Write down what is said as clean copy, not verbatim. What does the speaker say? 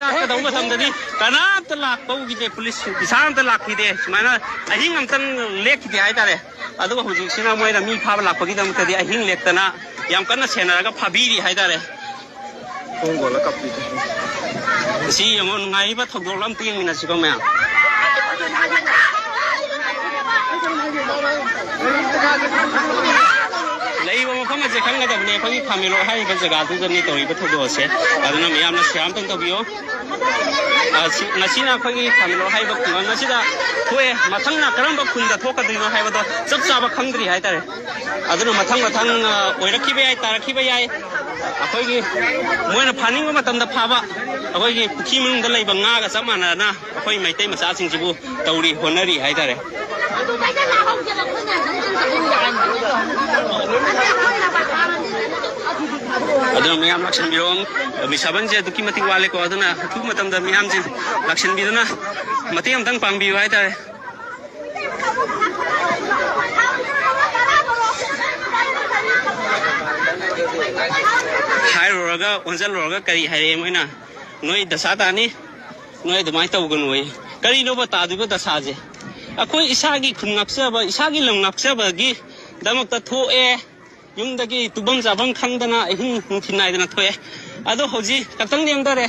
कनामत lucky police इसा लाखीदे सूमायना अहिंग लेखीदे हाइतारे हूजिना मोर मी फाब लापगी अहिंग लेतना याम कन्ना सेनरगा फाबीरी हाइतारे सी यंगो नुंगाइबा थौदोक अम तेंगमिनासिको ma'am लेइबा मफम असे खंगदबने अखोगी खामिलो हाइबा जगादुदनी तौरिबा थौदोसे अदुना मियामना सियाम तंग तबियो नसीना अखोगी खामिलो हाइबा खुंगा नसीदा थोए मथंगना करंबा खुंदा थोकदुनो हाइबदो चप चाबा खंगद्री हाइतारे अदुना मथंग मथंग ओइरखिबा याय तारखिबा याय अखोगी मोयना फानिंगबा मतमदा फाबा अखोगी पुखी मनुंगदा लैबा ngaga चप मानाना अखोई मैतै मचासिंगसिबु तौरी होनरी हाइतारे अदुना मियाम लक्ष्मण बिरोम मिसाबन जे दुकी मति वाले को अदुना थु मतम द मियाम जे लक्ष्मण बिदुना मति अमतंग पांगबियो हाइतारे हाइरोगा ओंजलरोगा करी हाइरे मोइना नोई दशा तानी नोई दुमाइ तौगनुय करी नोबा तादुबो दशाजे अखोई इसागी खुनगक्सबा इसागी लंगक्सबगी दमकता थोए युमदगी तुबम जाबम खंगदना अहिं नुथिनाइदना थोए अदो होजी कतंग नेमदरे